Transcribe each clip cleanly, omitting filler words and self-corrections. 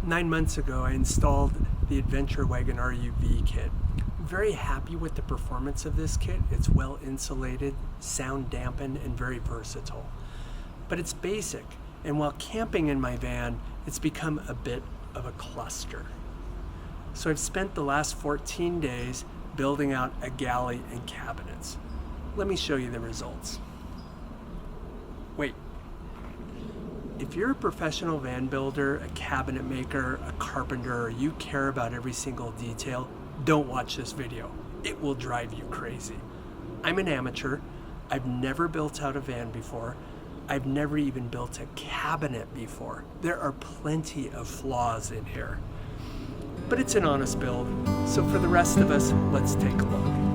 9 months ago, I installed the Adventure Wagon RUV kit. I'm very happy with the performance of this kit. It's well insulated, sound dampened, and very versatile. But it's basic, and while camping in my van, it's become a bit of a cluster. So I've spent the last 14 days building out a galley and cabinets. Let me show you the results. Wait. If you're a professional van builder, a cabinet maker, a carpenter, or you care about every single detail, don't watch this video. It will drive you crazy. I'm an amateur. I've never built out a van before. I've never even built a cabinet before. There are plenty of flaws in here. But it's an honest build. So for the rest of us, let's take a look.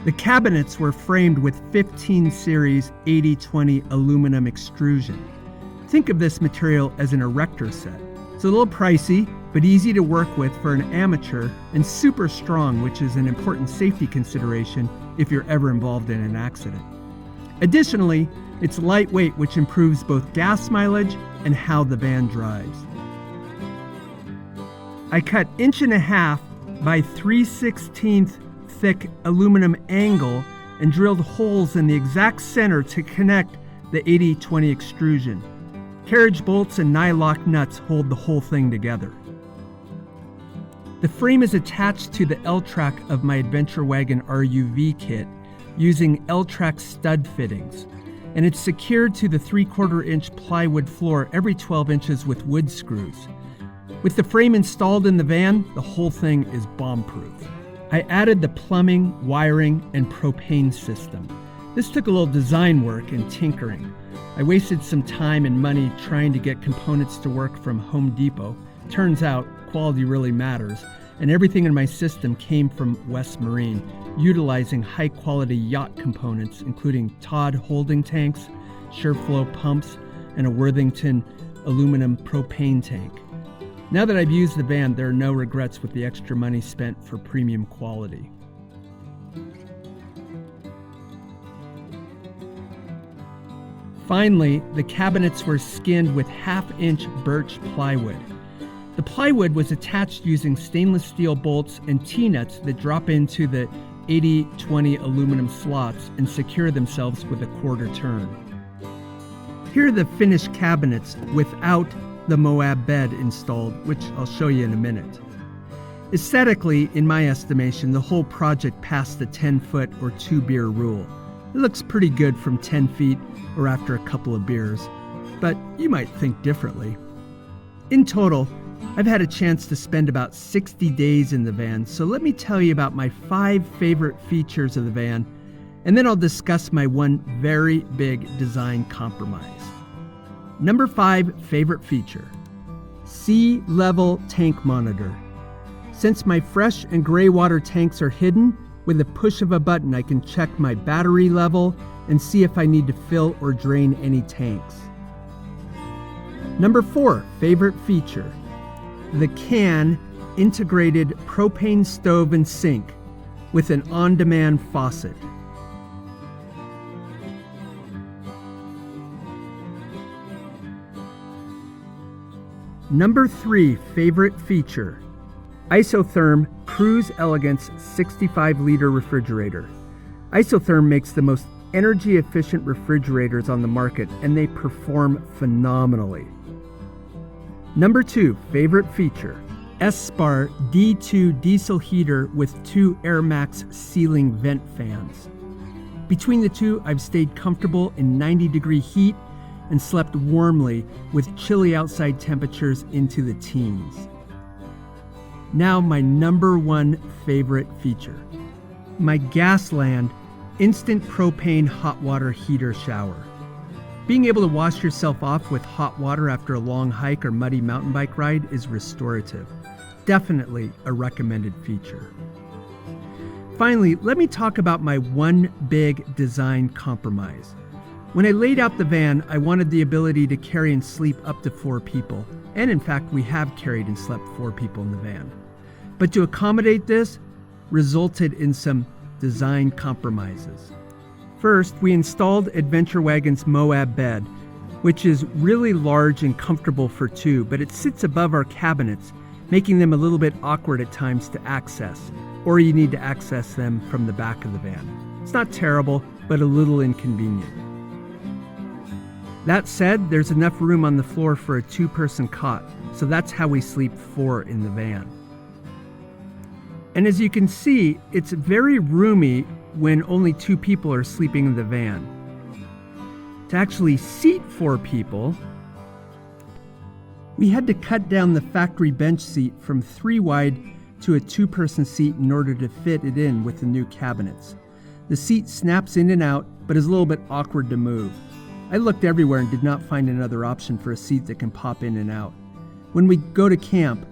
The cabinets were framed with 15 series 80/20 aluminum extrusion. Think of this material as an erector set. It's a little pricey, but easy to work with for an amateur, and super strong, which is an important safety consideration if you're ever involved in an accident. Additionally, it's lightweight, which improves both gas mileage and how the van drives. I cut 1.5 inch by 3/16 thick aluminum angle and drilled holes in the exact center to connect the 80/20 extrusion. Carriage bolts and nylock nuts hold the whole thing together. The frame is attached to the L-track of my Adventure Wagon RUV kit using L-track stud fittings, and it's secured to the 3/4 inch plywood floor every 12 inches with wood screws. With the frame installed in the van, the whole thing is bomb-proof. I added the plumbing, wiring, and propane system. This took a little design work and tinkering. I wasted some time and money trying to get components to work from Home Depot. Turns out, quality really matters, and everything in my system came from West Marine, utilizing high-quality yacht components, including Todd holding tanks, SureFlow pumps, and a Worthington aluminum propane tank. Now that I've used the van, there are no regrets with the extra money spent for premium quality. Finally, the cabinets were skinned with 1/2 inch birch plywood. The plywood was attached using stainless steel bolts and T-nuts that drop into the 80/20 aluminum slots and secure themselves with a 1/4 turn. Here are the finished cabinets without the Moab bed installed, which I'll show you in a minute. Aesthetically, in my estimation, the whole project passed the 10-foot or 2-beer rule. It looks pretty good from 10 feet or after a couple of beers, but you might think differently. In total, I've had a chance to spend about 60 days in the van, so let me tell you about my 5 favorite features of the van, and then I'll discuss my one very big design compromise. Number 5 favorite feature: sea level tank monitor. Since my fresh and gray water tanks are hidden, with a push of a button I can check my battery level and see if I need to fill or drain any tanks. Number 4 favorite feature: the CAN integrated propane stove and sink with an on-demand faucet. Number 3 favorite feature: Isotherm Cruise Elegance 65-liter refrigerator. Isotherm makes the most energy-efficient refrigerators on the market, and they perform phenomenally. Number 2 favorite feature: S-Spar D2 diesel heater with 2 AirMax ceiling vent fans. Between the two, I've stayed comfortable in 90-degree heat and slept warmly with chilly outside temperatures into the teens. Now my number 1 favorite feature: my Gasland instant propane hot water heater shower. Being able to wash yourself off with hot water after a long hike or muddy mountain bike ride is restorative. Definitely a recommended feature. Finally, let me talk about my one big design compromise. When I laid out the van, I wanted the ability to carry and sleep up to 4 people. And in fact, we have carried and slept 4 people in the van. But to accommodate this, resulted in some design compromises. First, we installed Adventure Wagon's Moab bed, which is really large and comfortable for 2, but it sits above our cabinets, making them a little bit awkward at times to access, or you need to access them from the back of the van. It's not terrible, but a little inconvenient. That said, there's enough room on the floor for a 2-person cot, so that's how we sleep 4 in the van. And as you can see, it's very roomy when only 2 people are sleeping in the van. To actually seat 4 people, we had to cut down the factory bench seat from 3 wide to a 2-person seat in order to fit it in with the new cabinets. The seat snaps in and out, but is a little bit awkward to move. I looked everywhere and did not find another option for a seat that can pop in and out. When we go to camp,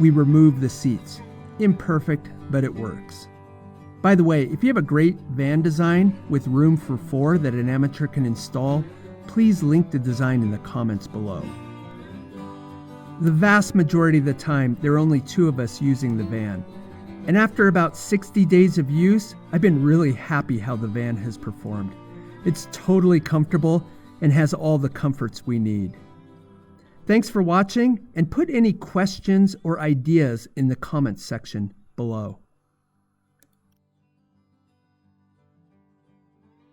we remove the seats. Imperfect, but it works. By the way, if you have a great van design with room for 4 that an amateur can install, please link the design in the comments below. The vast majority of the time, there are only 2 of us using the van. And after about 60 days of use, I've been really happy how the van has performed. It's totally comfortable and has all the comforts we need. Thanks for watching, and put any questions or ideas in the comments section below.